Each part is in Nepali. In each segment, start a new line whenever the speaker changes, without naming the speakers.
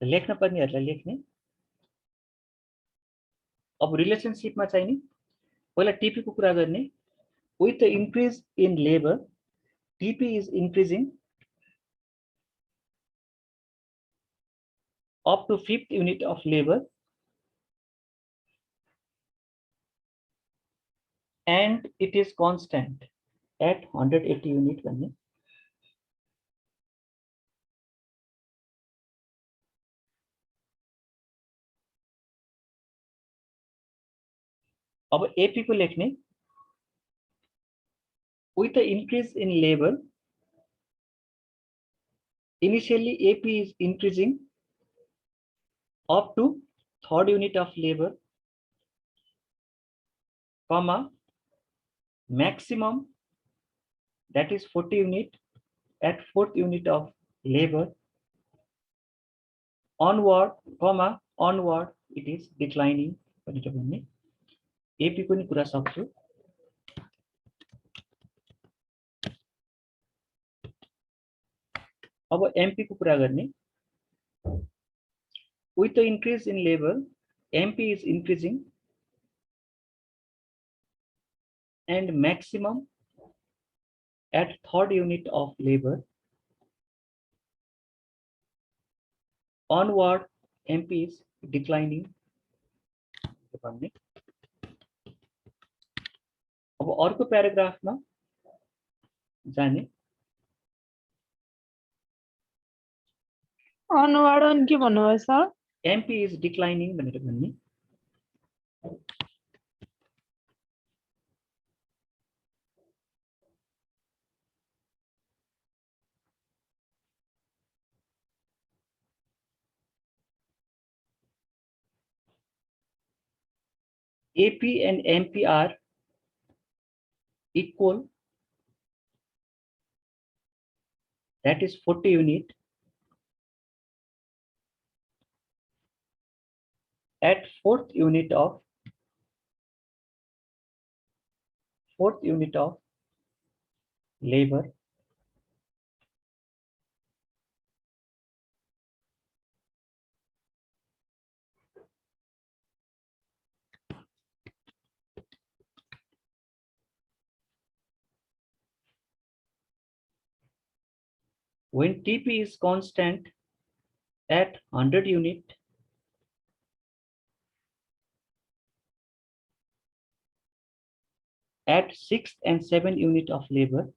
लेख्न पर्नेहरुलाई लेख्ने। अब रिलेसनशिपमा चाहिँ नि पहिला टीपी को कुरा गर्ने। With the increase in labour TP is increasing up to 5th unit of labor and it is constant at 180 unit भन्ने। अब एपी को लेख्ने। with the increase in labor initially AP is increasing up to 3rd unit of labor comma maximum that is 40 unit at 4th unit of labor onward comma onward it is declining भनेर भन्ने। एपी को नि कुरा सक्छु। अब एमपी को कुरा गर्ने। with the increase in labor MP is increasing and maximum at 3rd unit of labor onward MP is declining भन्ने। अब अर्को प्याराग्राफमा जाने।
onward on के भन्नुभयो सर?
MP is declining भनेर भन्ने। AP and MP are equal, that is 40 unit at 4th unit of labor when TP is constant at 100 unit at 6th and 7th unit of labor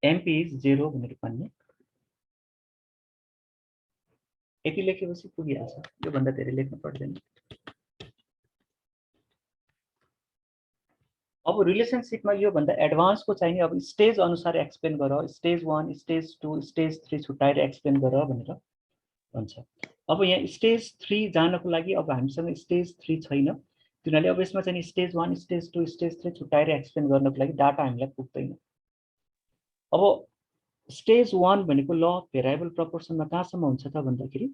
MP is 0 भनेर भन्ने। यति लेखेपछि पुगिहाल्छ। यो भन्दा धेरै लेख्न पर्दैन। अब रिलेसनशिपमा यो भन्दा एडभान्स को चाहिए अब स्टेज अनुसार एक्सप्लेन गर। स्टेज 1 स्टेज 2 स्टेज 3 छुट्याएर एक्सप्लेन गर भनेर भन्छ। अब यहाँ स्टेज 3 जानको लागि अब हामीसँग स्टेज 3 छैन। तिनीहरूले अब यसमा चाहिँ स्टेज 1 स्टेज 2 स्टेज 3 छुट्याएर एक्सप्लेन गर्नको लागि डाटा हामीलाई पुग्दैन। अब स्टेज 1 भनेको ल भेरिएबल प्रोपोर्सनमा कहाँसम्म हुन्छ त भन्दाखेरि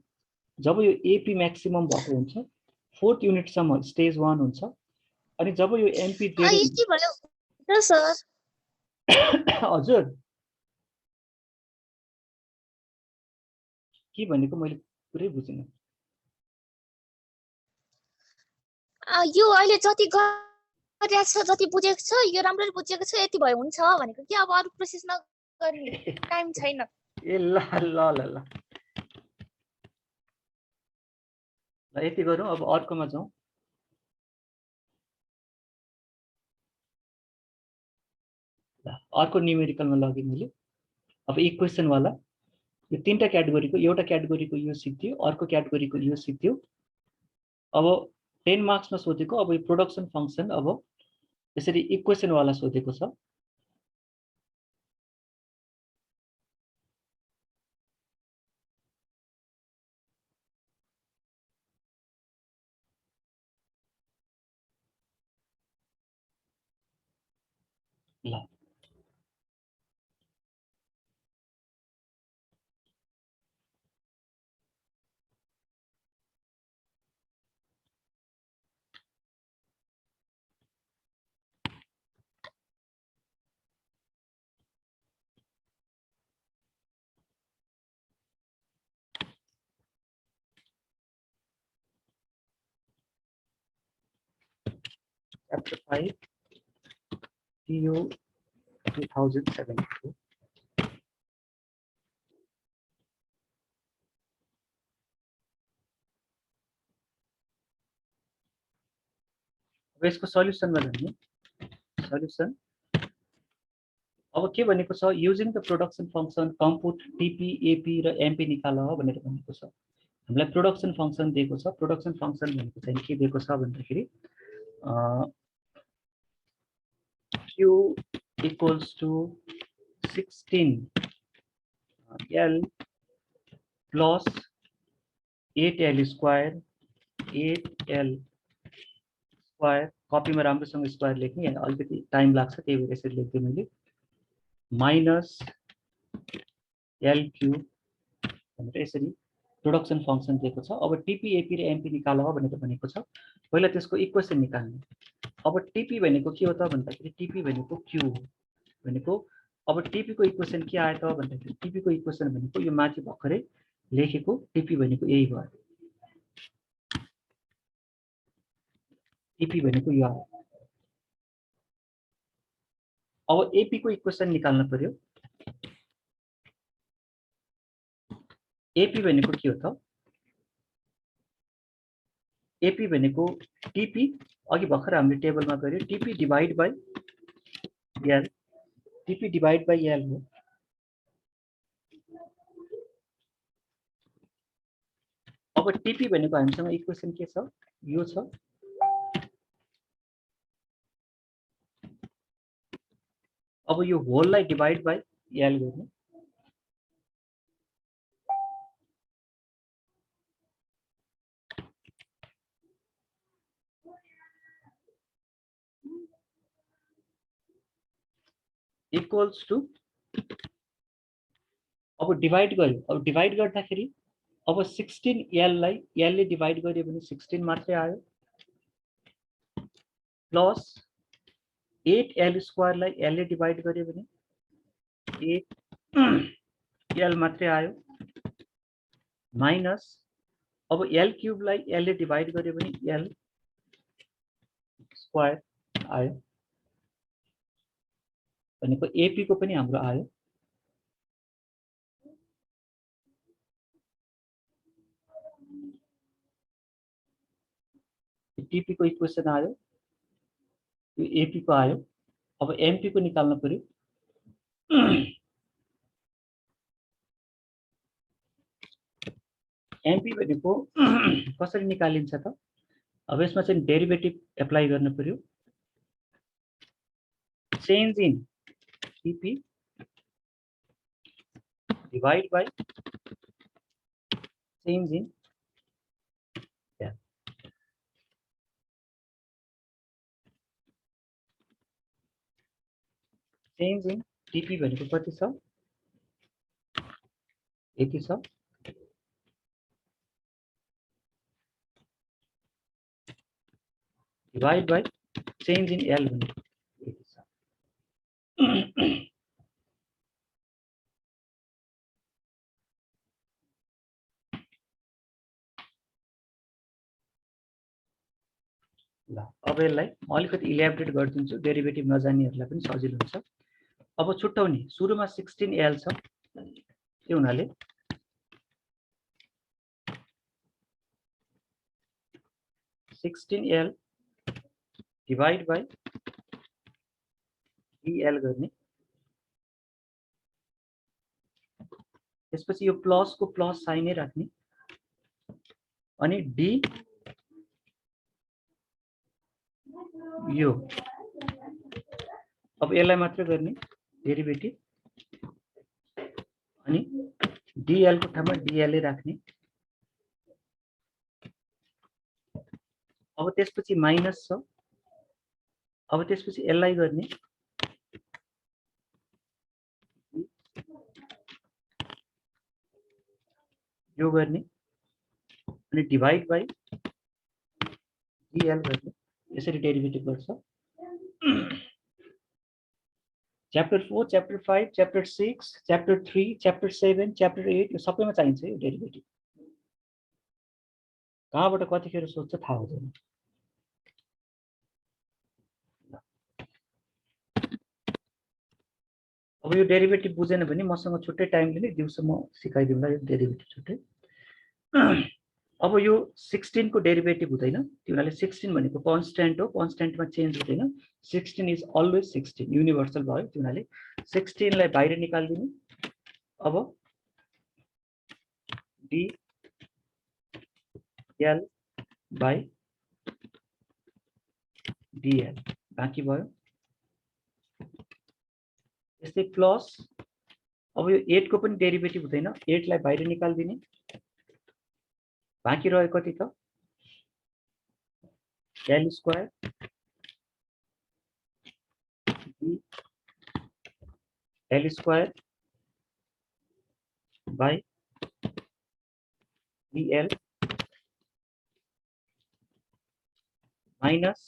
जब यो एपी म्याक्सिमम भएको हुन्छ 4th युनिट सम्म स्टेज 1 हुन्छ। अनि जब यो एमपी हजुर के भनेको मैले पुरै बुझिन।
यो अहिले जति गरिरहेको छ जति बुझेको छ यो राम्ररी बुझेको छ यति भयो हुन्छ भनेको कि अब अरु प्रोसेस नगर्ने टाइम छैन।
ए ल ल ल ल ल यति गरौँ। अब अर्कोमा जाउँ। अर्को न्यूमेरिकलमा लगे मैले। अब इक्वेसन वाला यो तीनटा क्याटेगोरीको एउटा क्याटेगोरीको यो सिक्थ्यो अर्को क्याटेगोरीको यो सिक्थ्यो। अब 10 मार्क्समा सोधेको अब यो प्रोडक्सन फंक्सन अब यसरी इक्वेसन वाला सोधेको छ। ल Chapter 5 TU 2072. अब यसको सल्युसनमा जाने सल्युसन अब के भनेको छ using the production function compute TP AP र एमपी निकाल भनेर भनेको छ हामीलाई प्रोडक्सन फंक्सन दिएको छ प्रोडक्सन फंक्सन भनेको चाहिँ के दिएको छ भन्दाखेरि q equals to 16 l plus 8l square 8l square copy में राम्रोसँग स्क्वायर लेख्ने यहाँ अलिकति टाइम लाग्छ त्यही भएर यसरी लेख्दै मैले माइनस l क्यूब भनेर यसरी प्रोडक्सन फंक्सन दिएको छ अब टीपी एपी र एमपी निकाल भनेर भनेको छ पहिला त्यसको इक्वेसन निकाल्ने अब टीपी भनेको के हो त भन्दाखेरि टीपी भनेको क्यू भनेको अब टीपी को इक्वेसन के आयो त भन्दाखेरि टीपी को इक्वेसन भनेको यो माथि भर्खरै लेखेको टीपी भनेको यही भयो टीपी भनेको यो आयो अब एपी को इक्वेसन निकाल्न पर्यो एपी भनेको के हो त एपी भनेको टीपी अघि भर्खर हामीले टेबलमा गर्यो TP divide by L TP divide by L हो अब टीपी भनेको हामीसँग इक्वेसन के छ यो छ अब यो होललाई डिवाइड बाइ एल गर्ने इक्वल्स टू अब डिवाइड गर्यो अब डिवाइड गर्दाखेरि अब 16l लाई l ले डिवाइड गर्यो भने 16 मात्रै आयो प्लस 8l स्क्वायर लाई l ले डिवाइड गर्यो भने 8l मात्रै आयो माइनस अब l क्यूब लाई l ले डिवाइड गर्यो भने l स्क्वायर आयो भनेको एपी को पनि हाम्रो आयो टीपी को इक्वेसन आयो यो एपी को आयो अब एमपी को निकाल्न पर्यो एमपी भनेको कसरी निकालिन्छ त अब यसमा चाहिँ डेरिभेटिभ एप्लाई गर्न पर्यो change in TP divide by change in change in TP भनेको कति छ यति छ divide by change in L भनेको यति छ ल अब यसलाई म अलिकति इल्याबोरेट गरिदिन्छु डेरिभेटिभ नजान्नेहरूलाई पनि सजिलो हुन्छ अब छुट्याउने सुरुमा 16l छ त्यो हुनाले l डिवाइड बाइ dl गर्ने त्यसपछि यो प्लस को प्लस साइनै राख्ने अनि d यो अब यसलाई मात्र गर्ने डेरिभेटिभ अनि dl को ठाउँमा dl राख्ने अब त्यसपछि माइनस छ अब त्यसपछि यसलाई गर्ने यो गर्ने अनि डिवाइड बाइ dl गर्ने यसरी डेरिभेटिभ गर्छ chapter 4 chapter 5 chapter 6 chapter 3 chapter 7 chapter 8 यो सबैमा चाहिन्छ यो डेरिभेटिभ कहाँबाट कतिखेर सोध्छ थाहा हुँदैन अब यो डेरिभेटिभ बुझेन भने मसँग छुट्टै टाइम लिने, दिउँसो म सिकाइदिउँला यो डेरिभेटिभ छुट्टै। अब यो 16 को डेरिभेटिभ हुँदैन, त्यो हुनाले 16 भनेको कन्स्ट्यान्ट हो, कन्स्ट्यान्टमा चेन्ज हुँदैन। 16 इज अलवेज 16, युनिभर्सल भयो। त्यो हुनाले 16 लाई बाहिर निकाल्दिनु। अब dl by dl बाँकी भयो। यस्तै प्लस अब यो 8 को पनि डेरिभेटिभ हुँदैन, 8 लाई बाहिर निकाल्दिने। बाँकी रह्यो कति त l square l square by dl minus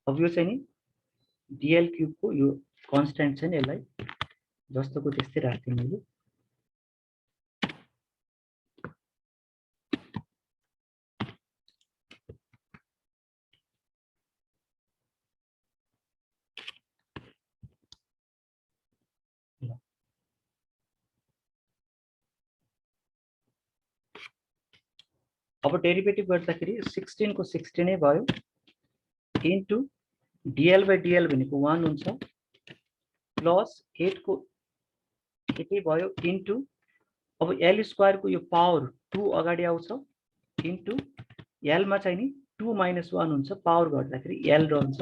अब यो चाहिँ नि dl क्यूब को यो कन्स्ट्यान्ट छ नि, यसलाई जस्तोको त्यस्तै राख्दिनु मैले। अब डेरिभेटिभ गर्दाखेरि 16 को 16 नै भयो इन्टु dl by dl भनेको 1 हुन्छ प्लस 8 को 8 भयो इन्टु अब l स्क्वायर को यो पावर 2 अगाडि आउँछ इन्टु l मा चाहिँ नि 2 - 1 हुन्छ, पावर गर्दाखेरि l रहन्छ।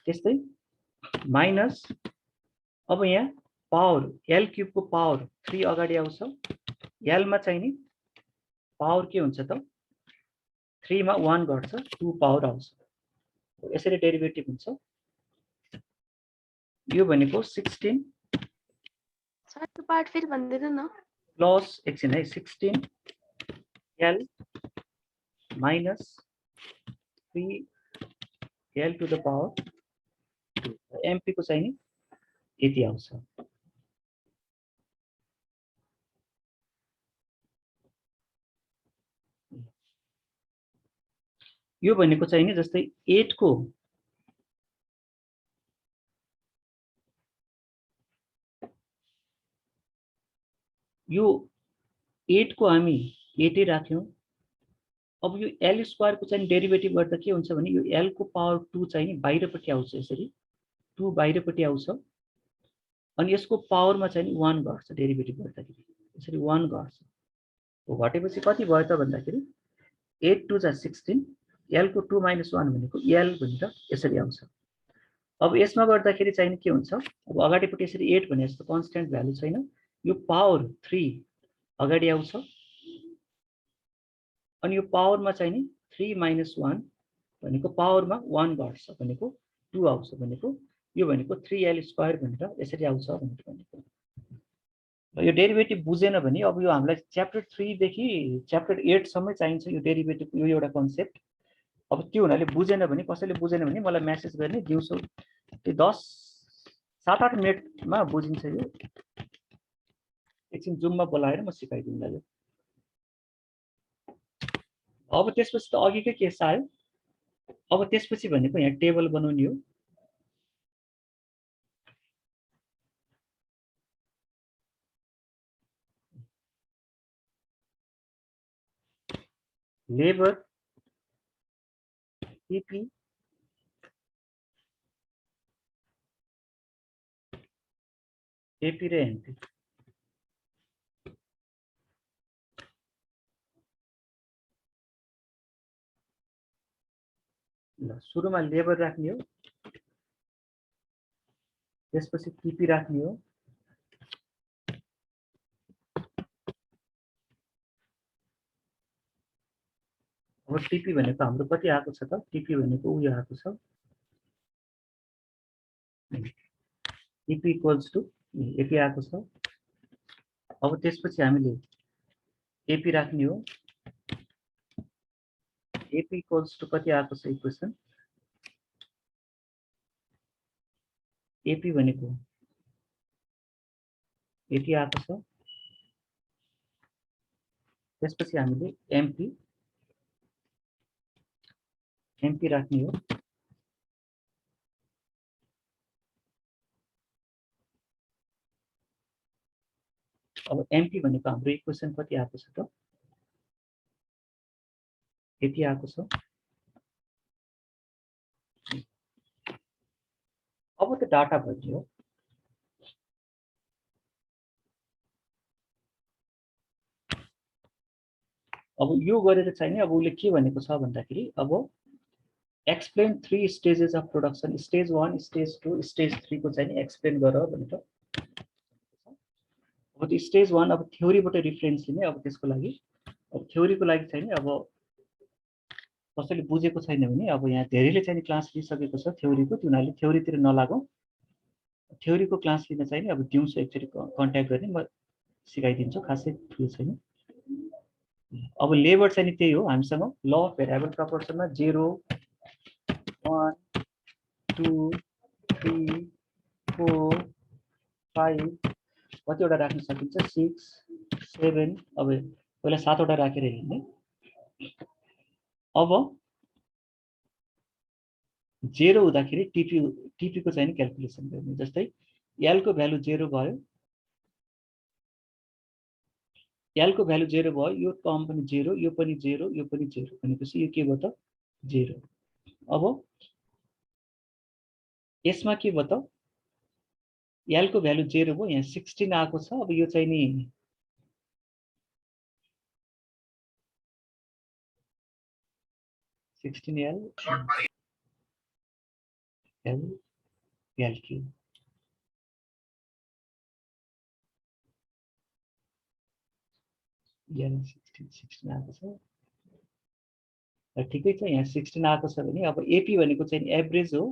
त्यस्तै माइनस अब यहाँ पावर l क्यूब को पावर 3 अगाडि आउँछ, l मा चाहिँ नि पावर के हुन्छ त 3 मा 1 घट्छ, 2 पावर आउँछ। यसरी डेरिभेटिभ हुन्छ। यो भनेको 16
सर त्यो पार्ट फेरि भन्दिनु न।
प्लस एकछिन है 16 l minus 3 l to the power 2 mp को चाहिँ नि यति आउँछ। यो भनेको चाहिँ नि जस्तै 8 को यो 8 को हामी 8 राख्यौं। अब यो l स्क्वायर को चाहिँ डेरिभेटिभ गर्दा के हुन्छ भने यो l को पावर 2 चाहिँ नि बाहिरपट्टि आउँछ, यसरी 2 बाहिरपट्टि आउँछ अनि यसको पावरमा चाहिँ नि 1 घट्छ डेरिभेटिभ गर्दाखेरि, यसरी 1 घट्छ। घटेपछि कति भयो त भन्दाखेरि 8 2 जा 16, l को 2 - 1 भनेको l भनेर यसरी आउँछ। अब यसमा गर्दाखेरि चाहिँ नि के हुन्छ, अब अगाडिपट्टि यसरी 8 भने जस्तो कन्स्ट्यान्ट भ्यालु छैन, यो पावर 3 अगाडि आउँछ अनि यो पावरमा चाहिँ नि 3 - 1 भनेको पावरमा 1 घट्छ भनेको 2 आउँछ, भनेको यो भनेको 3l स्क्वायर भनेर यसरी आउँछ भनेको। यो डेरिभेटिभ बुझेन भने अब यो हामीलाई च्याप्टर 3 देखि च्याप्टर 8 सम्मै चाहिन्छ यो डेरिभेटिभ, यो एउटा कन्सेप्ट। अब त्यो हुनाले बुझेन भने, कसैले बुझेन भने मलाई मेसेज गर्ने, दिउँसो 7-8 मिनेटमा बुझिन्छ यो। एकछिन जुममा बोलाएर म सिकाइदिउँला यो। अब त्यसपछि त अघिकै केस आयो। अब त्यसपछि भनेको यहाँ टेबल बनाउने हो। लेबर टीपी एपी र एनपी। ल सुरुमा लेबर राख्ने हो, त्यसपछि टीपी राख्ने हो, अब टीपी भनेको हाम्रो कति आएको छ त, टीपी भनेको उयो आएको छ टीपी इक्वल्स टु यति आएको छ। अब त्यसपछि हामीले एपी राख्ने हो, एपी इक्वल्स टु कति आएको छ इक्वेसन, एपी भनेको यति आएको छ। त्यसपछि हामीले एमपी राख्ने हो, अब एमपी भनेको हाम्रो इक्वेसन कति आएको छ त यति आएको छ अब त डाटा भइदियो अब यो गरेर चाहिँ नि अब उसले के भनेको छ भन्दाखेरि अब explain 3 stages of production stage 1 stage 2 stage 3 को चाहिँ नि एक्सप्लेन गर भनेर अब त्यो स्टेज 1 अब थ्योरीबाट रेफरेन्स लिने अब त्यसको लागि अब थ्योरीको लागि चाहिँ नि अब कसैले बुझेको छैन भने अब यहाँ धेरैले चाहिँ नि क्लास लिइसकेको छ थ्योरीको तिनीहरूले थ्योरीतिर नलागौँ थ्योरीको क्लास लिन चाहिँ नि अब दिउँसो एकचोटि कन्ट्याक्ट गर्ने म सिकाइदिन्छु खासै ठुलो छैन अब लेबर चाहिँ नि त्यही हो हामीसँग ल अफ भेरिएबल प्रपोर्सनमा 0 1 2 3 4 5 कतिवटा राख्न सकिन्छ 6 7 अब पहिला 7 वटा राखेर हेर्ने अब 0 हुँदाखेरि टिपी को चाहिँ नि क्याल्कुलेसन गर्ने जस्तै एल को भ्यालु 0 भयो एल को भ्यालु 0 भयो यो टर्म पनि 0 यो पनि 0 यो पनि 0 भनेपछि यो के भयो त 0 अब यसमा के भयो त एल को भ्यालु 0 भयो यहाँ 16 आएको छ अब यो चाहिँ नि एल क्यू यहाँ 16 आएको छ र ठिकै छ यहाँ 16 आएको छ भने अब एपी भनेको चाहिँ एभरेज हो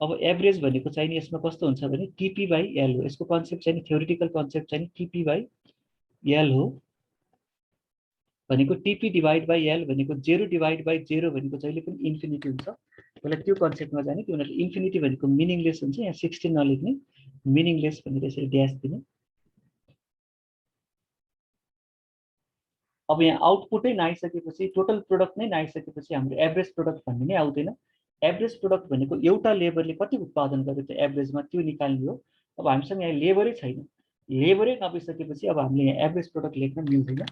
अब एभरेज भनेको चाहिँ यसमा कस्तो हुन्छ भने टिपी बाई एल हो यसको कन्सेप्ट चाहिँ थ्योरिटिकल कन्सेप्ट चाहिँ टिपी बाई एल हो भनेको टिपी डिभाइड बाई एल भनेको 0 डिभाइड बाई 0 भनेको जहिले पनि इन्फिनिटी हुन्छ पहिला त्यो कन्सेप्टमा जाने त्यो उनीहरूले इन्फिनिटी भनेको मिनिङलेस हुन्छ यहाँ 16 नलेख्ने मिनिङलेस भनेर यसरी ड्यास दिने अब यहाँ आउटपुटै नआइसकेपछि टोटल प्रोडक्ट नै नआइसकेपछि हाम्रो एभरेज प्रोडक्ट भन्ने नै आउँदैन एभरेज प्रोडक्ट भनेको एउटा लेबरले कति उत्पादन गर्यो त्यो एभरेजमा त्यो निकाल्ने हो अब हामीसँग यहाँ लेबरै छैन लेबरै नभइसकेपछि अब हामीले यहाँ एभरेज प्रोडक्ट लेख्न मिल्दैन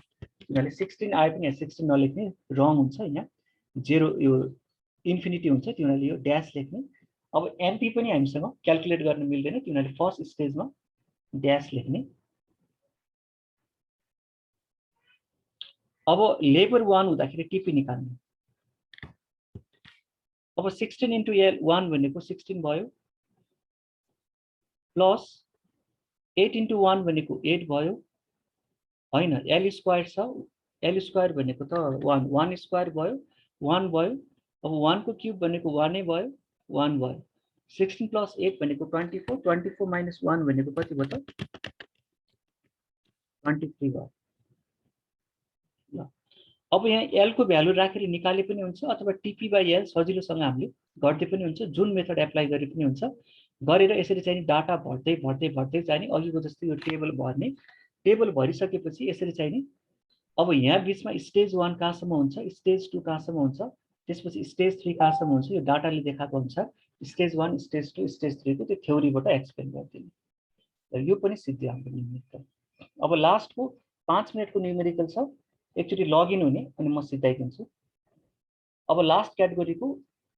किनभने 16 आए पनि यहाँ 16 नलेख्ने रङ हुन्छ यहाँ 0 यो इन्फिनिटी हुन्छ तिनीहरूले यो ड्यास लेख्ने अब एमपी पनि हामीसँग क्याल्कुलेट गर्न मिल्दैन तिनीहरूले फर्स्ट स्टेजमा ड्यास लेख्ने अब लेबर 1 हुँदाखेरि टिपी निकाल्ने अब 16 इन्टु एल 1 भनेको 16 भयो प्लस 8 इन्टु 1 भनेको 8 भयो हैन एल स्क्वायर छ एल स्क्वायर भनेको त 1 स्क्वायर भयो 1 भयो अब 1 को क्यूब भनेको 1 नै भयो 1 भयो 16 प्लस 8 भनेको 24 24 माइनस 1 भनेको कति भयो त 23 भयो ल अब यहाँ एल को भ्यालु राखेर निकाले पनि हुन्छ अथवा टिपी बाई एल सजिलोसँग हामीले गर्दै पनि हुन्छ जुन मेथड एप्लाई गरे पनि हुन्छ गरेर यसरी चाहिँ डाटा भर्दै भर्दै भर्दै जाने अघिको जस्तो यो टेबल भर्ने टेबल भरिसकेपछि यसरी चाहिँ नि अब यहाँ बीचमा स्टेज 1 कहाँसम्म हुन्छ स्टेज 2 कहाँसम्म हुन्छ त्यसपछि स्टेज 3 कहाँसम्म हुन्छ यो डाटाले देखाएको अनुसार स्टेज 1 स्टेज 2 स्टेज 3 को त्यो थ्योरीबाट एक्सप्लेन गर्दिने यो पनि सिद्धि हाम्रो न्यूमेरिकल अब लास्टको 5 मिनेटको न्यूमेरिकल छ एकचोटि लगइन हुने अनि म सिधाइदिन्छु अब लास्ट क्याटेगोरीको